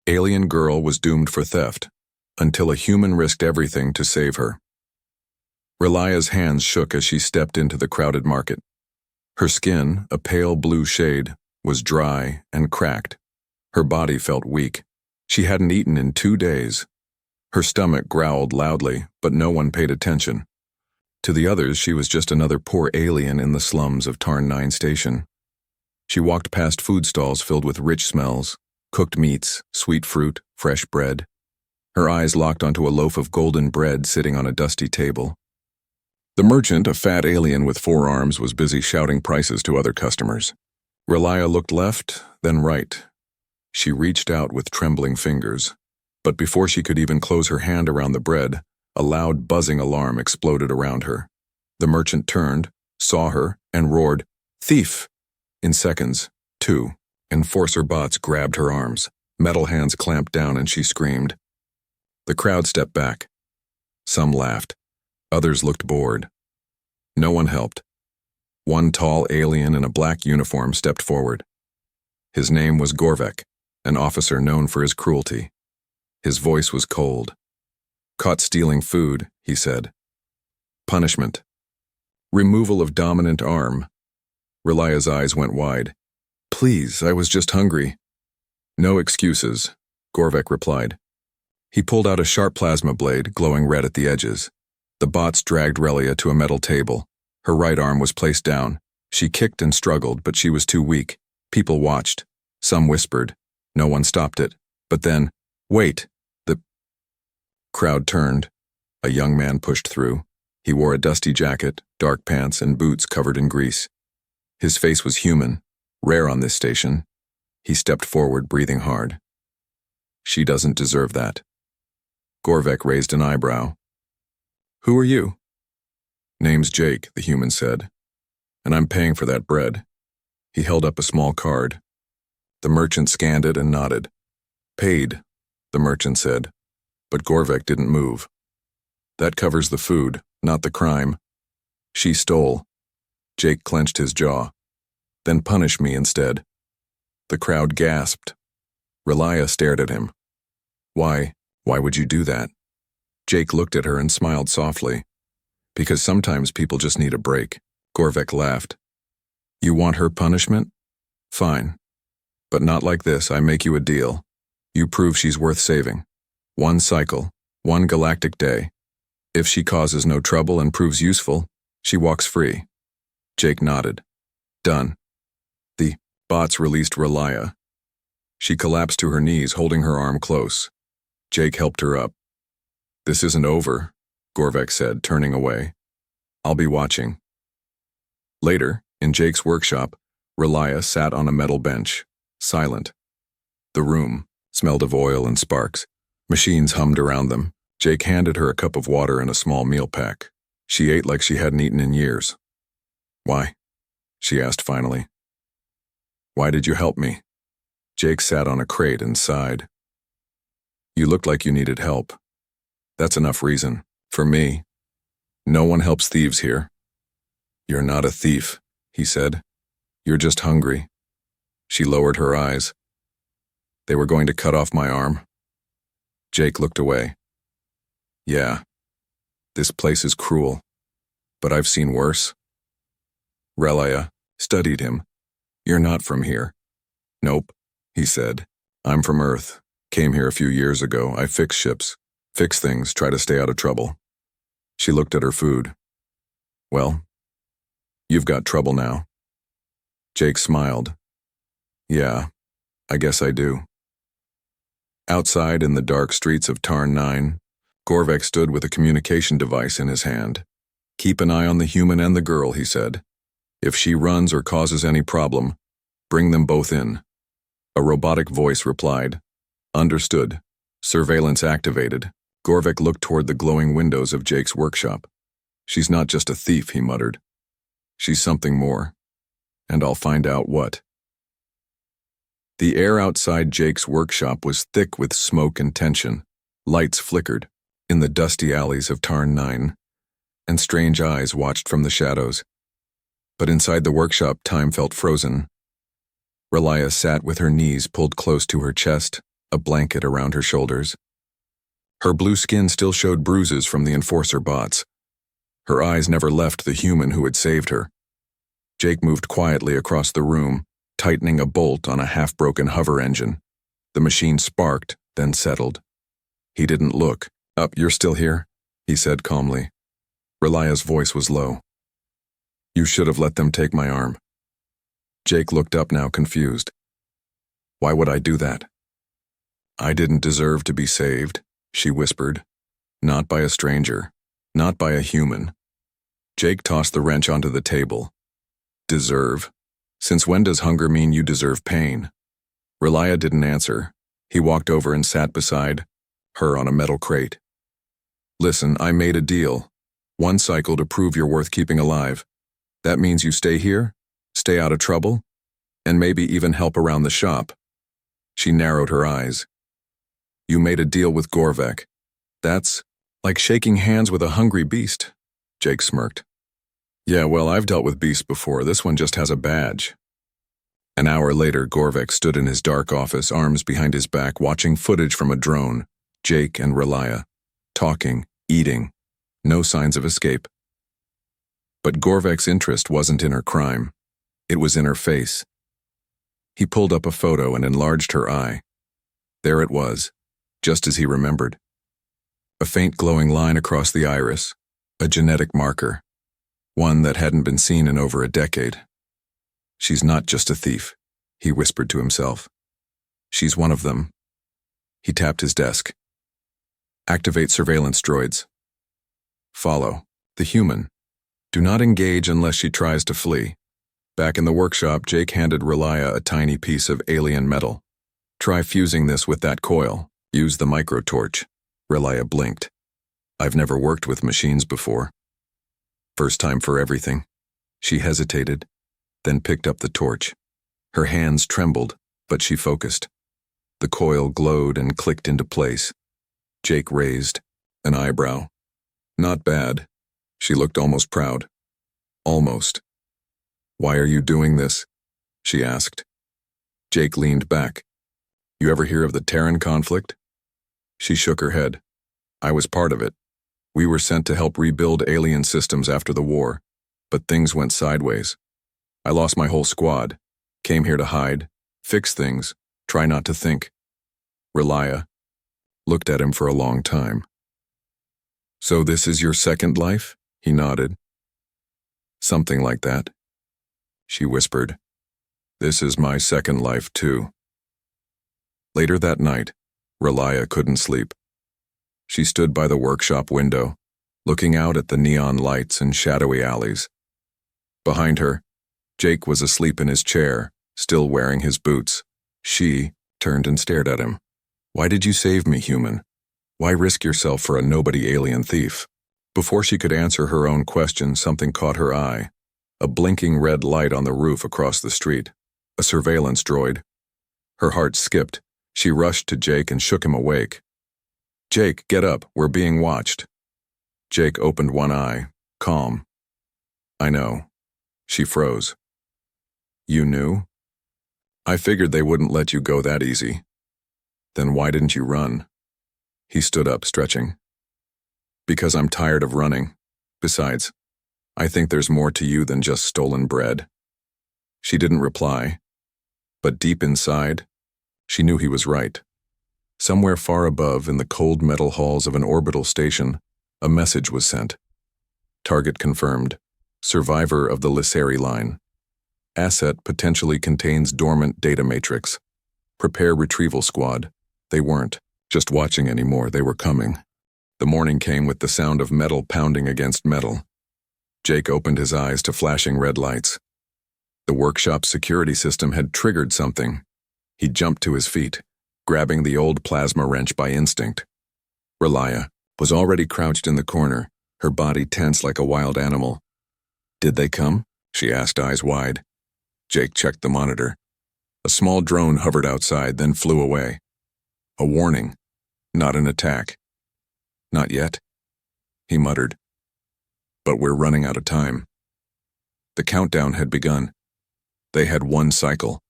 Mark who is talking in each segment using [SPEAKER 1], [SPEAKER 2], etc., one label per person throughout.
[SPEAKER 1] Alien girl was doomed for theft, until a human risked everything to save her. Relia's hands shook as she stepped into the crowded market. Her skin, a pale blue shade, was dry and cracked. Her body felt weak. She hadn't eaten in 2 days. Her stomach growled loudly, but no one paid attention. To the others, she was just another poor alien in the slums of Tarn 9 Station. She walked past food stalls filled with rich smells, cooked meats, sweet fruit, fresh bread. Her eyes locked onto a loaf of golden bread sitting on a dusty table. The merchant, a fat alien with 4 arms, was busy shouting prices to other customers. Relia looked left, then right. She reached out with trembling fingers, but before she could even close her hand around the bread, a loud buzzing alarm exploded around her. The merchant turned, saw her, and roared, "Thief!" In seconds, 2 enforcer bots grabbed her arms. Metal hands clamped down and she screamed. The crowd stepped back. Some laughed. Others looked bored. No one helped. One tall alien in a black uniform stepped forward. His name was Gorvek, an officer known for his cruelty. His voice was cold. "Caught stealing food," he said. "Punishment. Removal of dominant arm." Relia's eyes went wide. "Please, I was just hungry." "No excuses," Gorvek replied. He pulled out a sharp plasma blade, glowing red at the edges. The bots dragged Relia to a metal table. Her right arm was placed down. She kicked and struggled, but she was too weak. People watched. Some whispered. No one stopped it. But then, "Wait!" The crowd turned. A young man pushed through. He wore a dusty jacket, dark pants, and boots covered in grease. His face was human, rare on this station. He stepped forward, breathing hard. "She doesn't deserve that." Gorvek raised an eyebrow. "Who are you?" "Name's Jake," the human said. "And I'm paying for that bread." He held up a small card. The merchant scanned it and nodded. "Paid," the merchant said, but Gorvek didn't move. "That covers the food, not the crime. She stole." Jake clenched his jaw. "Then punish me instead." The crowd gasped. Relia stared at him. Why would you do that?" Jake looked at her and smiled softly. "Because sometimes people just need a break." Gorvek laughed. "You want her punishment? Fine. But not like this. I make you a deal. You prove she's worth saving. 1 cycle, 1 galactic day. If she causes no trouble and proves useful, she walks free." Jake nodded. "Done." The bots released Relia. She collapsed to her knees, holding her arm close. Jake helped her up. "This isn't over," Gorvek said, turning away. "I'll be watching." Later, in Jake's workshop, Relia sat on a metal bench, silent. The room smelled of oil and sparks. Machines hummed around them. Jake handed her a cup of water and a small meal pack. She ate like she hadn't eaten in years. "Why?" she asked finally. "Why did you help me?" Jake sat on a crate and sighed. "You looked like you needed help. That's enough reason. For me. No one helps thieves here." "You're not a thief," he said. "You're just hungry." She lowered her eyes. "They were going to cut off my arm." Jake looked away. "Yeah. This place is cruel. But I've seen worse." Relia studied him. "You're not from here." "Nope," he said. "I'm from Earth. Came here a few years ago. I fix ships. Fix things, try to stay out of trouble." She looked at her food. "Well, you've got trouble now." Jake smiled. "Yeah, I guess I do." Outside in the dark streets of Tarn 9, Gorvek stood with a communication device in his hand. "Keep an eye on the human and the girl," he said. "If she runs or causes any problem, bring them both in." A robotic voice replied. "Understood. Surveillance activated." Gorvek looked toward the glowing windows of Jake's workshop. "She's not just a thief," he muttered. "She's something more. And I'll find out what." The air outside Jake's workshop was thick with smoke and tension. Lights flickered in the dusty alleys of Tarn 9, and strange eyes watched from the shadows. But inside the workshop, time felt frozen. Relia sat with her knees pulled close to her chest, a blanket around her shoulders. Her blue skin still showed bruises from the enforcer bots. Her eyes never left the human who had saved her. Jake moved quietly across the room, tightening a bolt on a half-broken hover engine. The machine sparked, then settled. He didn't look. "Up, you're still here?" he said calmly. Relia's voice was low. "You should have let them take my arm." Jake looked up now, confused. "Why would I do that?" "I didn't deserve to be saved," she whispered. "Not by a stranger. Not by a human." Jake tossed the wrench onto the table. "Deserve? Since when does hunger mean you deserve pain?" Relia didn't answer. He walked over and sat beside her on a metal crate. "Listen, I made a deal. 1 cycle to prove you're worth keeping alive. That means you stay here, stay out of trouble, and maybe even help around the shop." She narrowed her eyes. "You made a deal with Gorvek. That's like shaking hands with a hungry beast," Jake smirked. "Yeah, well, I've dealt with beasts before. This one just has a badge." An hour later, Gorvek stood in his dark office, arms behind his back, watching footage from a drone. Jake and Relia, talking, eating, no signs of escape. But Gorvek's interest wasn't in her crime. It was in her face. He pulled up a photo and enlarged her eye. There it was, just as he remembered. A faint glowing line across the iris, a genetic marker, one that hadn't been seen in over a decade. "She's not just a thief," he whispered to himself. "She's one of them." He tapped his desk. "Activate surveillance droids. Follow the human. Do not engage unless she tries to flee." Back in the workshop, Jake handed Relia a tiny piece of alien metal. "Try fusing this with that coil. Use the microtorch." Relia blinked. "I've never worked with machines before." "First time for everything." She hesitated, then picked up the torch. Her hands trembled, but she focused. The coil glowed and clicked into place. Jake raised an eyebrow. "Not bad." She looked almost proud. "Almost." "Why are you doing this?" she asked. Jake leaned back. "You ever hear of the Terran conflict?" She shook her head. "I was part of it. We were sent to help rebuild alien systems after the war, but things went sideways. I lost my whole squad. Came here to hide, fix things, try not to think." Relia looked at him for a long time. "So this is your second life?" He nodded. "Something like that." She whispered, "This is my second life too." Later that night, Relia couldn't sleep. She stood by the workshop window, looking out at the neon lights and shadowy alleys. Behind her, Jake was asleep in his chair, still wearing his boots. She turned and stared at him. "Why did you save me, human? Why risk yourself for a nobody alien thief?" Before she could answer her own question, something caught her eye. A blinking red light on the roof across the street. A surveillance droid. Her heart skipped. She rushed to Jake and shook him awake. "Jake, get up, we're being watched." Jake opened one eye, calm. "I know." She froze. "You knew?" "I figured they wouldn't let you go that easy." "Then why didn't you run?" He stood up, stretching. "Because I'm tired of running. Besides, I think there's more to you than just stolen bread." She didn't reply, but deep inside, she knew he was right. Somewhere far above, in the cold metal halls of an orbital station, a message was sent. Target confirmed. Survivor of the Lisseri line. Asset potentially contains dormant data matrix. Prepare retrieval squad. They weren't just watching anymore, they were coming. The morning came with the sound of metal pounding against metal. Jake opened his eyes to flashing red lights. The workshop's security system had triggered something. He jumped to his feet, grabbing the old plasma wrench by instinct. Relia was already crouched in the corner, her body tense like a wild animal. "Did they come?" she asked, eyes wide. Jake checked the monitor. A small drone hovered outside, then flew away. A warning, not an attack. "Not yet," he muttered. "But we're running out of time." The countdown had begun. They had 1 cycle,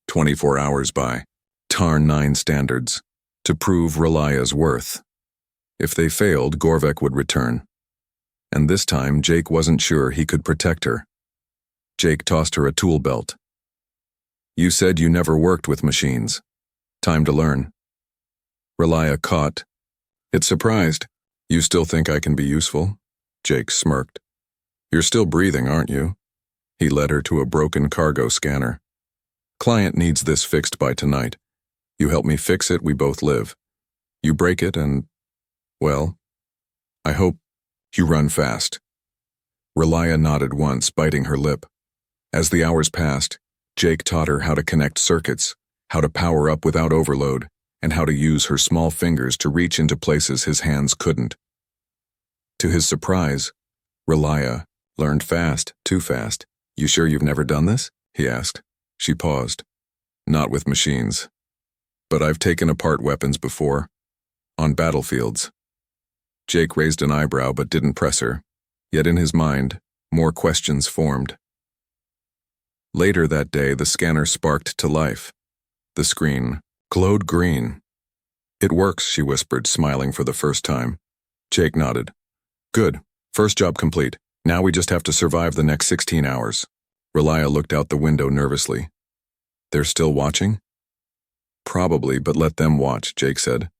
[SPEAKER 1] 24 hours by. TAR 9 standards, to prove Relia's worth. If they failed, Gorvek would return. And this time, Jake wasn't sure he could protect her. Jake tossed her a tool belt. You said you never worked with machines. Time to learn. Relia caught. It surprised. You still think I can be useful? Jake smirked. You're still breathing, aren't you? He led her to a broken cargo scanner. Client needs this fixed by tonight. You help me fix it, we both live. You break it and, well, I hope you run fast. Relia nodded once, biting her lip. As the hours passed, Jake taught her how to connect circuits, how to power up without overload, and how to use her small fingers to reach into places his hands couldn't. To his surprise, Relia learned fast, too fast. You sure you've never done this? He asked. She paused. Not with machines. But I've taken apart weapons before. On battlefields. Jake raised an eyebrow but didn't press her. Yet in his mind, more questions formed. Later that day, the scanner sparked to life. The screen glowed green. It works, she whispered, smiling for the first time. Jake nodded. Good. First job complete. Now we just have to survive the next 16 hours. Relia looked out the window nervously. They're still watching? Probably, but let them watch, Jake said.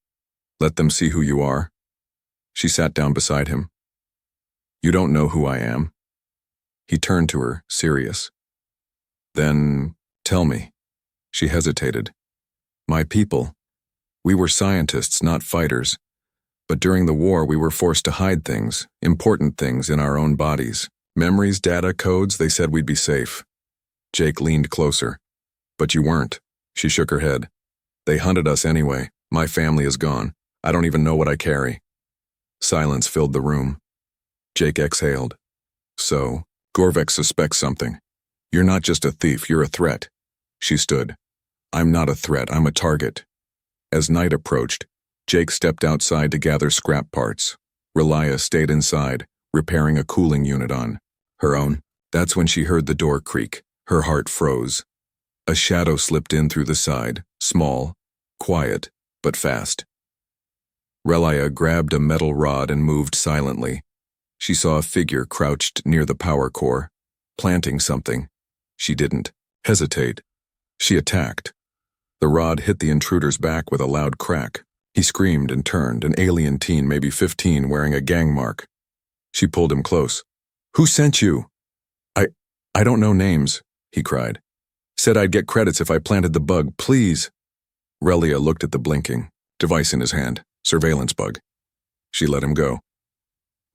[SPEAKER 1] Let them see who you are. She sat down beside him. You don't know who I am. He turned to her, serious. Then, tell me. She hesitated. My people. We were scientists, not fighters. But during the war, we were forced to hide things, important things in our own bodies. Memories, data, codes, they said we'd be safe. Jake leaned closer. But you weren't. She shook her head. They hunted us anyway. My family is gone. I don't even know what I carry. Silence filled the room. Jake exhaled. So, Gorvek suspects something. You're not just a thief, you're a threat. She stood. I'm not a threat, I'm a target. As night approached, Jake stepped outside to gather scrap parts. Relia stayed inside, repairing a cooling unit on her own. That's when she heard the door creak. Her heart froze. A shadow slipped in through the side, small, quiet, but fast. Relia grabbed a metal rod and moved silently. She saw a figure crouched near the power core, planting something. She didn't hesitate. She attacked. The rod hit the intruder's back with a loud crack. He screamed and turned, an alien teen, maybe 15, wearing a gang mark. She pulled him close. Who sent you? I don't know names, he cried. Said I'd get credits if I planted the bug, please. Relia looked at the blinking device in his hand, surveillance bug. She let him go.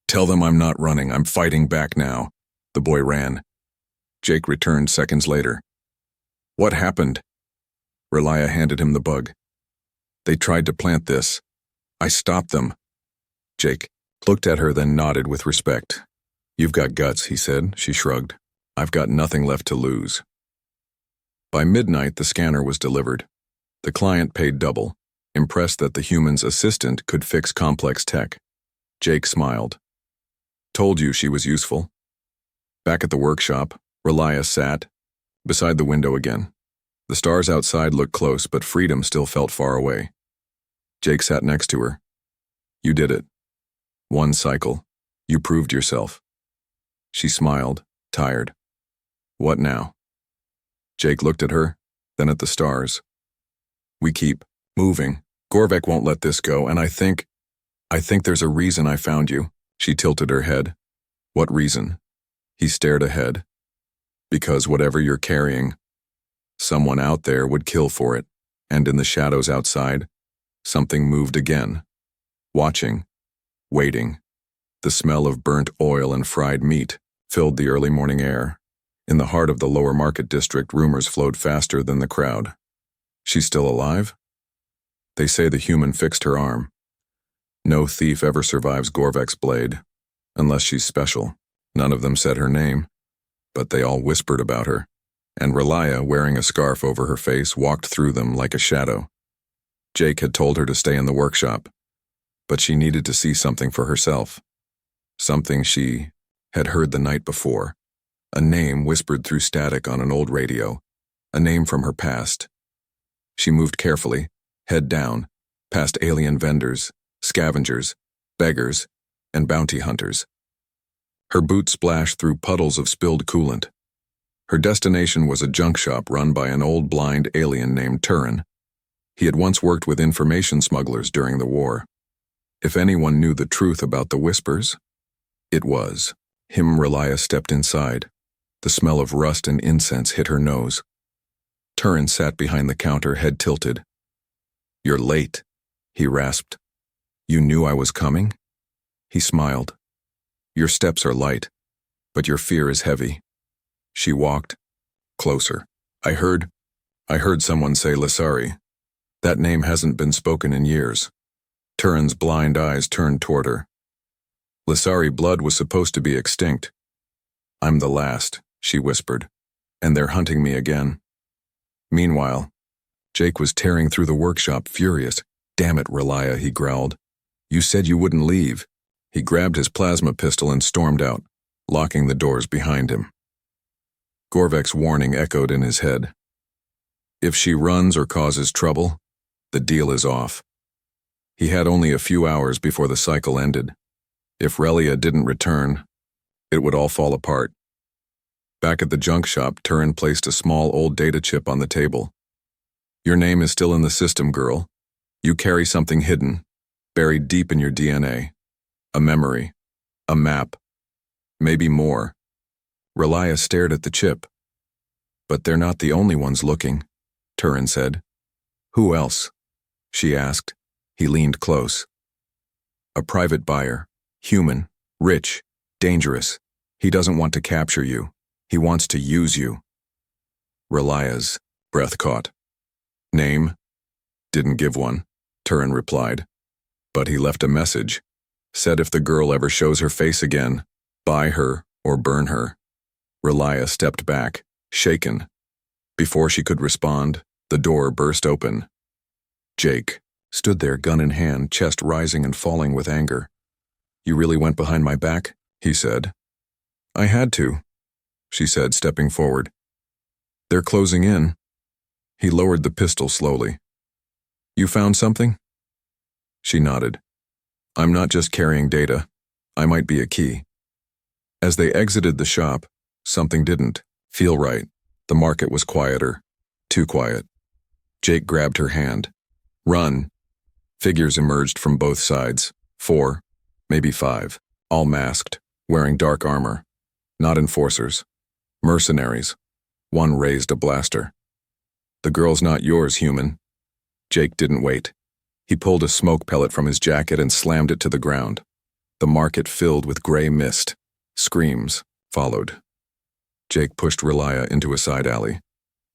[SPEAKER 1] Tell them I'm not running, I'm fighting back now. The boy ran. Jake returned seconds later. What happened? Relia handed him the bug. They tried to plant this. I stopped them. Jake looked at her, then nodded with respect. You've got guts, he said. She shrugged. I've got nothing left to lose. By midnight, the scanner was delivered. The client paid double, impressed that the human's assistant could fix complex tech. Jake smiled. Told you she was useful. Back at the workshop, Relia sat beside the window again. The stars outside looked close, but freedom still felt far away. Jake sat next to her. You did it. One cycle. You proved yourself. She smiled, tired. What now? Jake looked at her, then at the stars. We keep moving. Gorvek won't let this go, and I think there's a reason I found you. She tilted her head. What reason? He stared ahead. Because whatever you're carrying, someone out there would kill for it. And in the shadows outside, something moved again. Watching. Waiting. The smell of burnt oil and fried meat filled the early morning air. In the heart of the lower market district, rumors flowed faster than the crowd. She's still alive? They say the human fixed her arm. No thief ever survives Gorvek's blade, unless she's special. None of them said her name, but they all whispered about her, and Relia, wearing a scarf over her face, walked through them like a shadow. Jake had told her to stay in the workshop, but she needed to see something for herself. Something she had heard the night before. A name whispered through static on an old radio. A name from her past. She moved carefully, head down, past alien vendors, scavengers, beggars, and bounty hunters. Her boots splashed through puddles of spilled coolant. Her destination was a junk shop run by an old blind alien named Turin. He had once worked with information smugglers during the war. If anyone knew the truth about the whispers, it was him. Relia stepped inside. The smell of rust and incense hit her nose. Turin sat behind the counter, head tilted. "You're late," he rasped. "You knew I was coming?" He smiled. "Your steps are light, but your fear is heavy." She walked closer. I heard someone say Lissari. That name hasn't been spoken in years." Turin's blind eyes turned toward her. "Lissari blood was supposed to be extinct." "I'm the last," she whispered, "and they're hunting me again." Meanwhile, Jake was tearing through the workshop, furious. "Damn it, Relia," he growled. "You said you wouldn't leave." He grabbed his plasma pistol and stormed out, locking the doors behind him. Gorvek's warning echoed in his head. If she runs or causes trouble, the deal is off. He had only a few hours before the cycle ended. If Relia didn't return, it would all fall apart. Back at the junk shop, Turin placed a small old data chip on the table. "Your name is still in the system, girl. You carry something hidden, buried deep in your DNA. A memory, a map, maybe more." Relia stared at the chip. "But they're not the only ones looking," Turin said. "Who else?" she asked. He leaned close. "A private buyer, human, rich, dangerous. He doesn't want to capture you. He wants to use you." Relia's breath caught. "Name?" "Didn't give one," Turin replied. "But he left a message. Said if the girl ever shows her face again, buy her or burn her." Relia stepped back, shaken. Before she could respond, the door burst open. Jake stood there, gun in hand, chest rising and falling with anger. "You really went behind my back?" he said. "I had to," she said, stepping forward. "They're closing in." He lowered the pistol slowly. "You found something?" She nodded. "I'm not just carrying data. I might be a key." As they exited the shop, something didn't feel right. The market was quieter. Too quiet. Jake grabbed her hand. "Run." Figures emerged from both sides. 4, maybe 5, all masked, wearing dark armor. Not enforcers. Mercenaries. One raised a blaster. "The girl's not yours, human." Jake didn't wait. He pulled a smoke pellet from his jacket and slammed it to the ground. The market filled with gray mist. Screams followed. Jake pushed Relia into a side alley.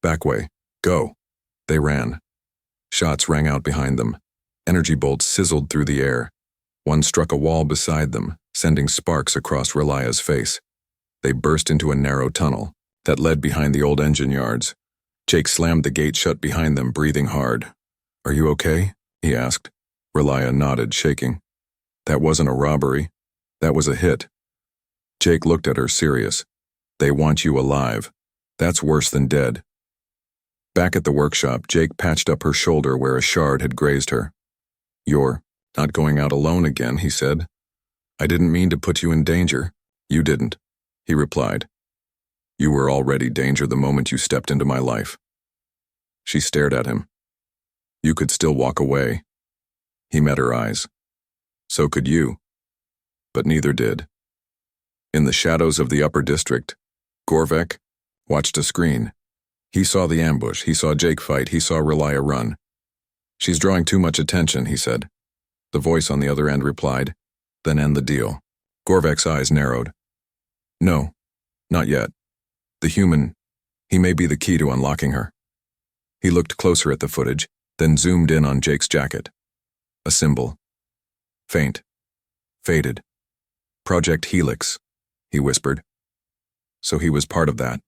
[SPEAKER 1] "Back way. Go." They ran. Shots rang out behind them. Energy bolts sizzled through the air. One struck a wall beside them, sending sparks across Relia's face. They burst into a narrow tunnel that led behind the old engine yards. Jake slammed the gate shut behind them, breathing hard. "Are you okay?" he asked. Relia nodded, shaking. "That wasn't a robbery. That was a hit." Jake looked at her, serious. "They want you alive. That's worse than dead." Back at the workshop, Jake patched up her shoulder where a shard had grazed her. "You're not going out alone again," he said. "I didn't mean to put you in danger." "You didn't," he replied. "You were already danger the moment you stepped into my life." She stared at him. "You could still walk away." He met her eyes. "So could you." But neither did. In the shadows of the upper district, Gorvek watched a screen. He saw the ambush, he saw Jake fight, he saw Relia run. "She's drawing too much attention," he said. The voice on the other end replied, "Then end the deal." Gorvek's eyes narrowed. "No, not yet. The human, he may be the key to unlocking her." He looked closer at the footage, then zoomed in on Jake's jacket. A symbol. Faint. Faded. "Project Helix," he whispered. So he was part of that.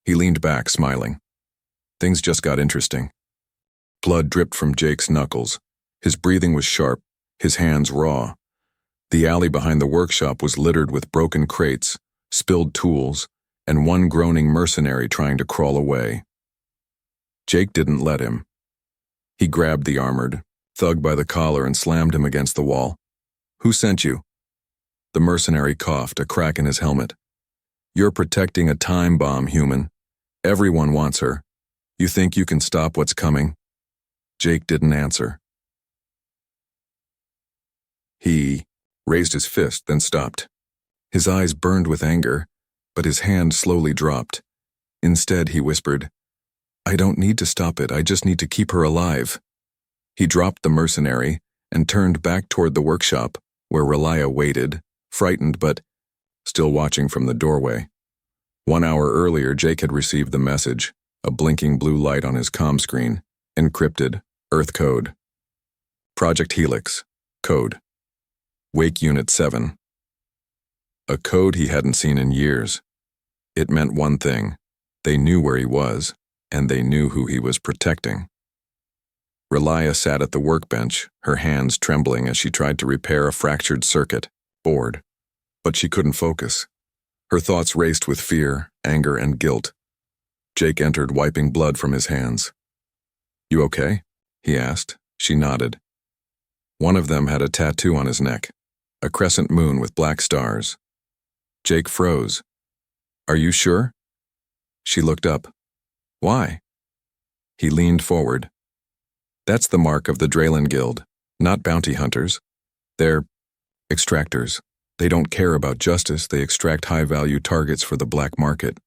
[SPEAKER 1] He leaned back, smiling. Things just got interesting. Blood dripped from Jake's knuckles. His breathing was sharp, his hands raw. The alley behind the workshop was littered with broken crates, spilled tools, and one groaning mercenary trying to crawl away. Jake didn't let him. He grabbed the armored thug by the collar and slammed him against the wall. "Who sent you?" The mercenary coughed, a crack in his helmet. "You're protecting a time bomb, human. Everyone wants her. You think you can stop what's coming?" Jake didn't answer. He raised his fist, then stopped. His eyes burned with anger, but his hand slowly dropped. Instead, he whispered, "I don't need to stop it, I just need to keep her alive." He dropped the mercenary and turned back toward the workshop, where Relia waited, frightened but still watching from the doorway. 1 hour earlier, Jake had received the message, a blinking blue light on his comm screen, encrypted, Earth code. Project Helix, code. Wake Unit 7. A code he hadn't seen in years. It meant one thing: they knew where he was, and they knew who he was protecting. Relia sat at the workbench, her hands trembling as she tried to repair a fractured circuit, bored. But she couldn't focus. Her thoughts raced with fear, anger, and guilt. Jake entered, wiping blood from his hands. "You okay?" he asked. She nodded. One of them had a tattoo on his neck, a crescent moon with black stars. Jake froze. "Are you sure?" She looked up. "Why?" He leaned forward. "That's the mark of the Draylen Guild, not bounty hunters. They're extractors. They don't care about justice, they extract high-value targets for the black market."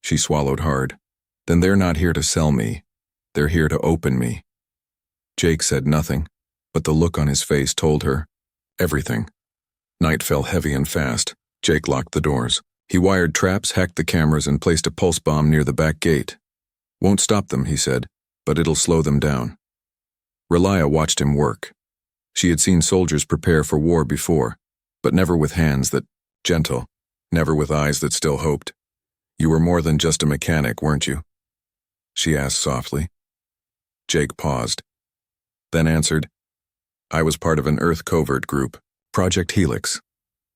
[SPEAKER 1] She swallowed hard. "Then they're not here to sell me. They're here to open me." Jake said nothing, but the look on his face told her everything. Night fell heavy and fast. Jake locked the doors. He wired traps, hacked the cameras, and placed a pulse bomb near the back gate. "Won't stop them," he said, "but it'll slow them down." Relia watched him work. She had seen soldiers prepare for war before, but never with hands that gentle, never with eyes that still hoped. "You were more than just a mechanic, weren't you?" she asked softly. Jake paused, then answered, "I was part of an Earth covert group, Project Helix.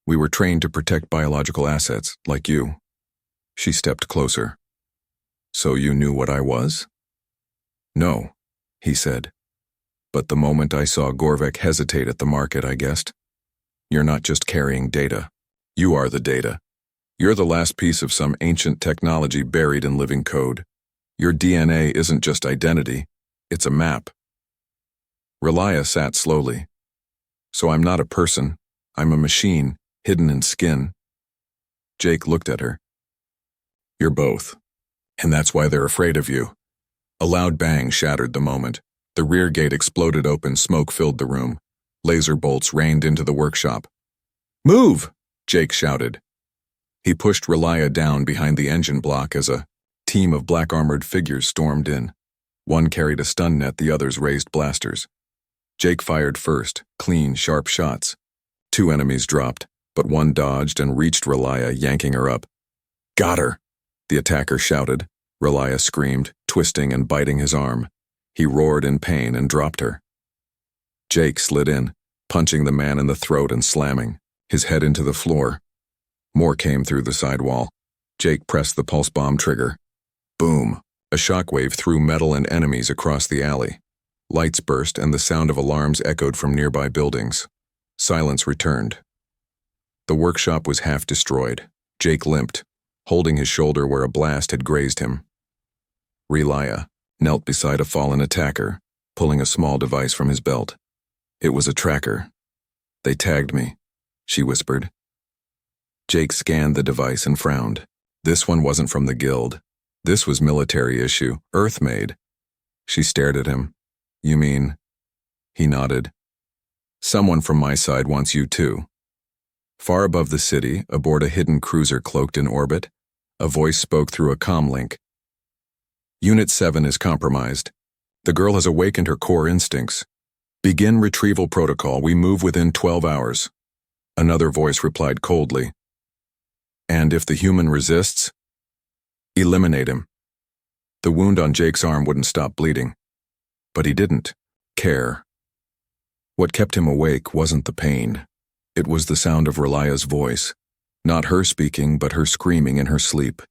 [SPEAKER 1] We were trained to protect biological assets, like you." She stepped closer. "So you knew what I was?" "No," he said. "But the moment I saw Gorvek hesitate at the market, I guessed. You're not just carrying data. You are the data. You're the last piece of some ancient technology buried in living code. Your DNA isn't just identity, it's a map." Relia sat slowly. "So I'm not a person. I'm a machine, hidden in skin." Jake looked at her. "You're both. And that's why they're afraid of you." A loud bang shattered the moment. The rear gate exploded open, smoke filled the room. Laser bolts rained into the workshop. "Move!" Jake shouted. He pushed Relia down behind the engine block as a team of black-armored figures stormed in. One carried a stun net, the others raised blasters. Jake fired first, clean, sharp shots. 2 enemies dropped, but one dodged and reached Relia, yanking her up. "Got her!" the attacker shouted. Relia screamed, twisting and biting his arm. He roared in pain and dropped her. Jake slid in, punching the man in the throat and slamming, his head into the floor. More came through the sidewall. Jake pressed the pulse bomb trigger. Boom! A shockwave threw metal and enemies across the alley. Lights burst and the sound of alarms echoed from nearby buildings. Silence returned. The workshop was half destroyed. Jake limped, holding his shoulder where a blast had grazed him. Relia knelt beside a fallen attacker, pulling a small device from his belt. It was a tracker. "They tagged me," she whispered. Jake scanned the device and frowned. This one wasn't from the guild. This was military issue, Earth-made. She stared at him. "You mean?" He nodded. "Someone from my side wants you too." Far above the city, aboard a hidden cruiser cloaked in orbit, a voice spoke through a comm link. "Unit 7 is compromised. The girl has awakened her core instincts. Begin retrieval protocol. We move within 12 hours. Another voice replied coldly. "And if the human resists? Eliminate him." The wound on Jake's arm wouldn't stop bleeding. But he didn't care. What kept him awake wasn't the pain. It was the sound of Relia's voice. Not her speaking, but her screaming in her sleep.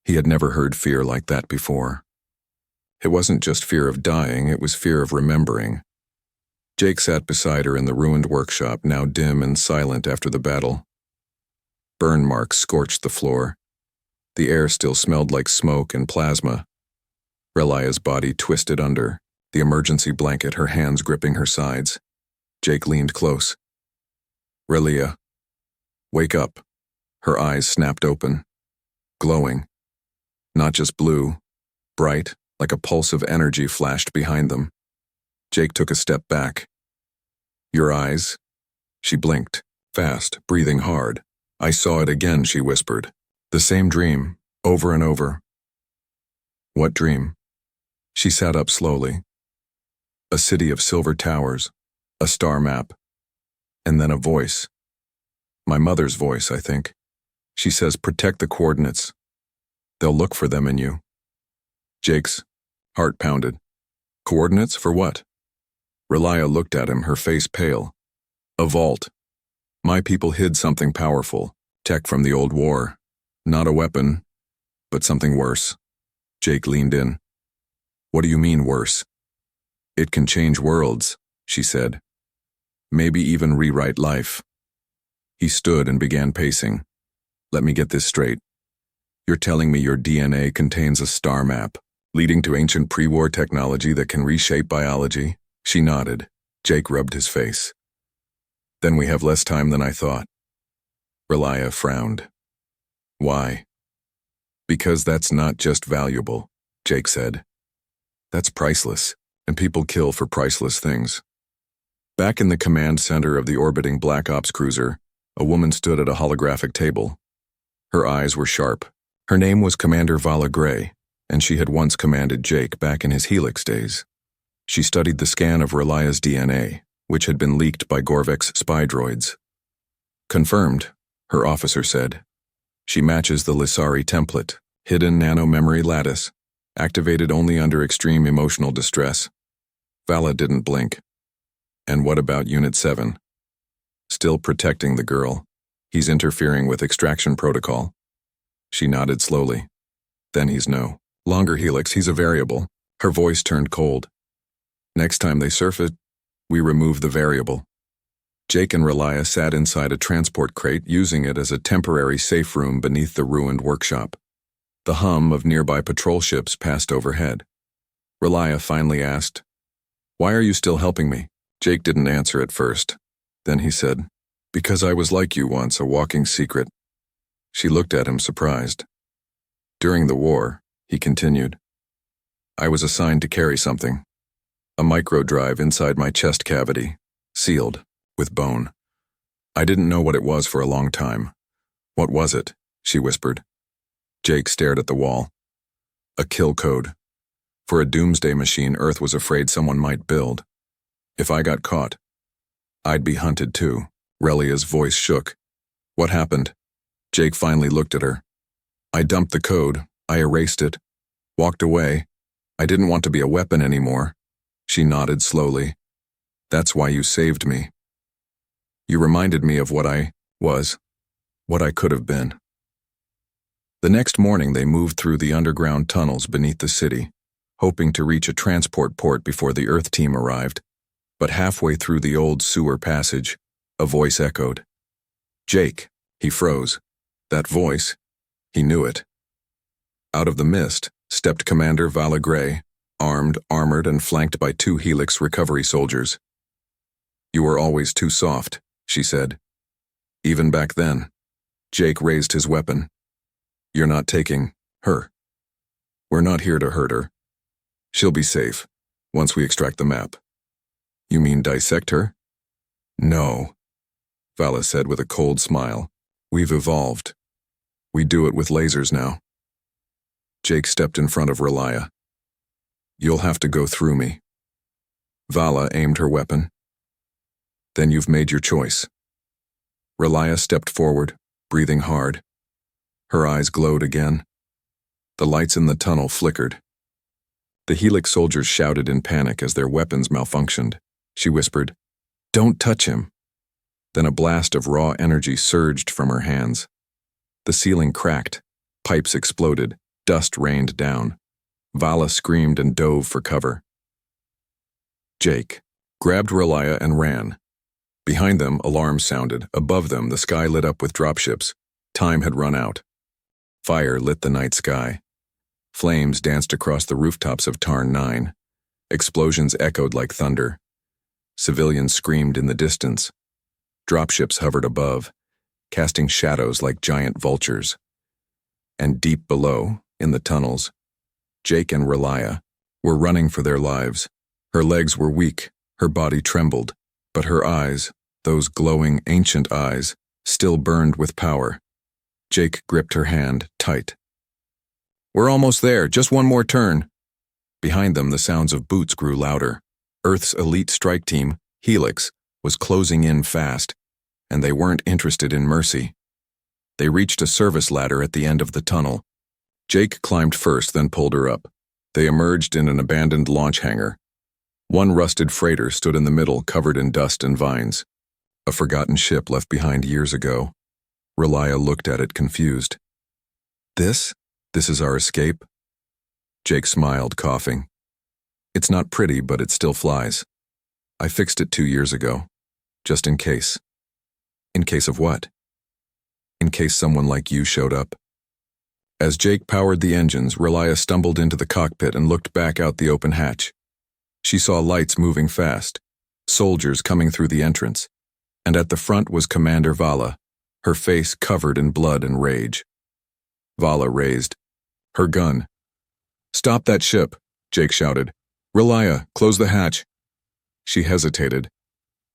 [SPEAKER 1] He had never heard fear like that before. It wasn't just fear of dying, it was fear of remembering. Jake sat beside her in the ruined workshop, now dim and silent after the battle. Burn marks scorched the floor. The air still smelled like smoke and plasma. Relia's body twisted under, the emergency blanket, her hands gripping her sides. Jake leaned close. "Relia, wake up." Her eyes snapped open, glowing. Not just blue, bright, like a pulse of energy flashed behind them. Jake took a step back. "Your eyes?" She blinked, fast, breathing hard. "I saw it again," she whispered. "The same dream, over and over." "What dream?" She sat up slowly. A city of silver towers, a star map, and then a voice. My mother's voice, I think. She says, "Protect the coordinates. They'll look for them in you." Jake's heart pounded. "Coordinates for what?" Relia looked at him, her face pale. "A vault. My people hid something powerful, tech from the old war. Not a weapon, but something worse." Jake leaned in. "What do you mean, worse?" "It can change worlds," she said. "Maybe even rewrite life." He stood and began pacing. "Let me get this straight. You're telling me your DNA contains a star map, leading to ancient pre-war technology that can reshape biology?" She nodded. Jake rubbed his face. "Then we have less time than I thought." Relia frowned. "Why?" "Because that's not just valuable," Jake said. "That's priceless, and people kill for priceless things." Back in the command center of the orbiting Black Ops cruiser, a woman stood at a holographic table. Her eyes were sharp. Her name was Commander Vala Gray, and she had once commanded Jake back in his Helix days. She studied the scan of Relia's DNA, which had been leaked by Gorvik's spy droids. "Confirmed," her officer said. "She matches the Lissari template, hidden nano-memory lattice, activated only under extreme emotional distress." Vala didn't blink. "And what about Unit 7? "Still protecting the girl. He's interfering with extraction protocol." She nodded slowly. "Then he's no longer Helix, he's a variable." Her voice turned cold. "Next time they surf it, we remove the variable." Jake and Relia sat inside a transport crate, using it as a temporary safe room beneath the ruined workshop. The hum of nearby patrol ships passed overhead. Relia finally asked, "Why are you still helping me?" Jake didn't answer at first. Then he said, "Because I was like you once, a walking secret." She looked at him surprised. "During the war," he continued, "I was assigned to carry something. A microdrive inside my chest cavity, sealed, with bone. I didn't know what it was for a long time." "What was it?" she whispered. Jake stared at the wall. "A kill code. For a doomsday machine Earth was afraid someone might build. If I got caught, I'd be hunted too." Relia's voice shook. "What happened?" Jake finally looked at her. "I dumped the code, I erased it, walked away. I didn't want to be a weapon anymore." She nodded slowly. "That's why you saved me. You reminded me of what I was, what I could have been." The next morning they moved through the underground tunnels beneath the city, hoping to reach a transport port before the Earth team arrived. But halfway through the old sewer passage, a voice echoed. "Jake." He froze. That voice, he knew it. Out of the mist stepped Commander Vala Gray, armed, armored, and flanked by 2 Helix recovery soldiers. "You were always too soft," she said. "Even back then." Jake raised his weapon. "You're not taking her. We're not here to hurt her. She'll be safe, once we extract the map." "You mean dissect her?" "No," Vala said with a cold smile. "We've evolved. We do it with lasers now." Jake stepped in front of Relia. "You'll have to go through me." Vala aimed her weapon. "Then you've made your choice." Relia stepped forward, breathing hard. Her eyes glowed again. The lights in the tunnel flickered. The Helix soldiers shouted in panic as their weapons malfunctioned. She whispered, "Don't touch him." Then a blast of raw energy surged from her hands. The ceiling cracked, pipes exploded, dust rained down. Vala screamed and dove for cover. Jake grabbed Relia and ran. Behind them, alarms sounded. Above them, the sky lit up with dropships. Time had run out. Fire lit the night sky. Flames danced across the rooftops of Tarn 9. Explosions echoed like thunder. Civilians screamed in the distance. Dropships hovered above, casting shadows like giant vultures. And deep below, in the tunnels, Jake and Relia were running for their lives. Her legs were weak, her body trembled, but her eyes, those glowing, ancient eyes, still burned with power. Jake gripped her hand tight. "We're almost there, just one more turn." Behind them, the sounds of boots grew louder. Earth's elite strike team, Helix, was closing in fast, and they weren't interested in mercy. They reached a service ladder at the end of the tunnel. Jake climbed first, then pulled her up. They emerged in an abandoned launch hangar. One rusted freighter stood in the middle, covered in dust and vines. A forgotten ship left behind years ago. Relia looked at it confused. This is our escape?" Jake smiled, coughing. "It's not pretty, but it still flies. I fixed it 2 years ago, just in case." "In case of what?" "In case someone like you showed up." As Jake powered the engines, Relia stumbled into the cockpit and looked back out the open hatch. She saw lights moving fast, soldiers coming through the entrance, and at the front was Commander Vala, her face covered in blood and rage. Vala raised her gun. "Stop that ship," Jake shouted. "Relia, close the hatch." She hesitated.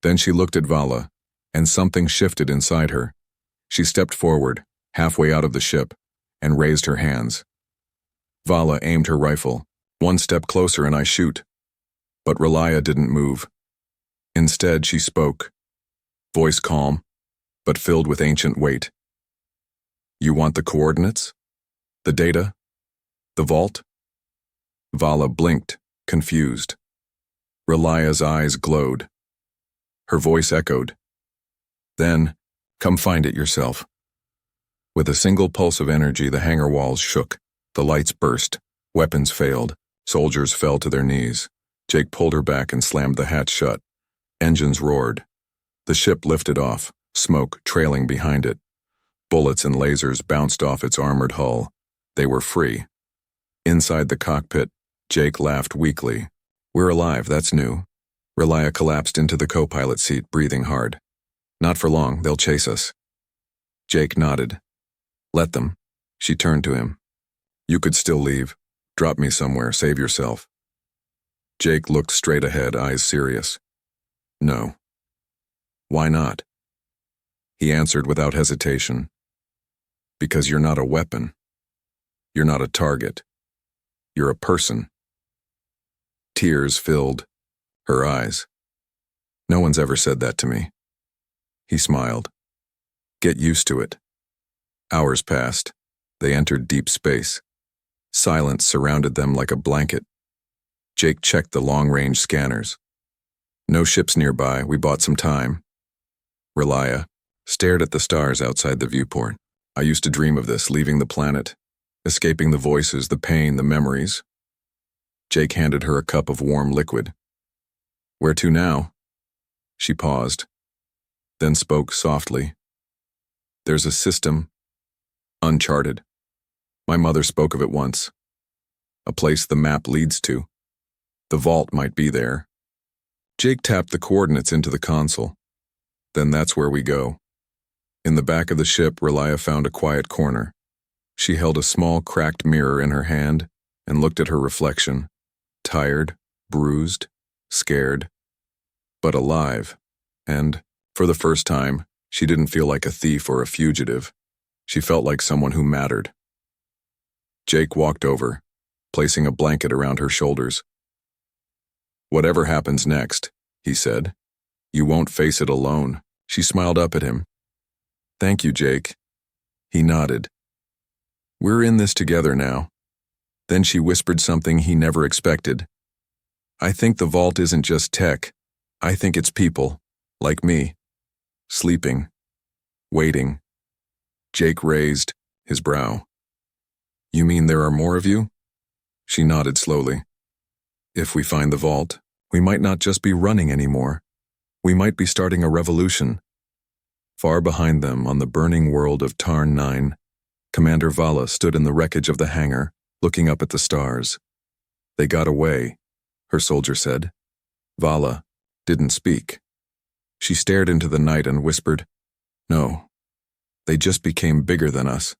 [SPEAKER 1] Then she looked at Vala, and something shifted inside her. She stepped forward, halfway out of the ship, and raised her hands. Vala aimed her rifle. "One step closer and I shoot." But Relia didn't move. Instead, she spoke, voice calm, but filled with ancient weight. "You want the coordinates? The data? The vault?" Vala blinked, confused. Relia's eyes glowed. Her voice echoed. "Then, come find it yourself." With a single pulse of energy, the hangar walls shook. The lights burst. Weapons failed. Soldiers fell to their knees. Jake pulled her back and slammed the hatch shut. Engines roared. The ship lifted off, smoke trailing behind it. Bullets and lasers bounced off its armored hull. They were free. Inside the cockpit, Jake laughed weakly. "We're alive, that's new." Relia collapsed into the co-pilot seat, breathing hard. "Not for long, they'll chase us." Jake nodded. "Let them." She turned to him. "You could still leave. Drop me somewhere, save yourself." Jake looked straight ahead, eyes serious. "No." "Why not?" He answered without hesitation. "Because you're not a weapon. You're not a target. You're a person." Tears filled her eyes. "No one's ever said that to me." He smiled. "Get used to it." Hours passed. They entered deep space. Silence surrounded them like a blanket. Jake checked the long-range scanners. "No ships nearby, we bought some time." Relia stared at the stars outside the viewport. "I used to dream of this, leaving the planet, escaping the voices, the pain, the memories." Jake handed her a cup of warm liquid. "Where to now?" She paused, then spoke softly. "There's a system, uncharted. My mother spoke of it once. A place the map leads to. The vault might be there." Jake tapped the coordinates into the console. "Then that's where we go." In the back of the ship, Relia found a quiet corner. She held a small, cracked mirror in her hand and looked at her reflection. Tired, bruised, scared, but alive. And, for the first time, she didn't feel like a thief or a fugitive. She felt like someone who mattered. Jake walked over, placing a blanket around her shoulders. "Whatever happens next," he said, "you won't face it alone." She smiled up at him. "Thank you, Jake." He nodded. "We're in this together now." Then she whispered something he never expected. "I think the vault isn't just tech. I think it's people, like me, sleeping, waiting." Jake raised his brow. "You mean there are more of you?" She nodded slowly. If we find the vault, we might not just be running anymore. We might be starting a revolution. Far behind them, on the burning world of Tarn 9, Commander Vala stood in the wreckage of the hangar, looking up at the stars. They got away, her soldier said. Vala didn't speak. She stared into the night and whispered, "No, they just became bigger than us."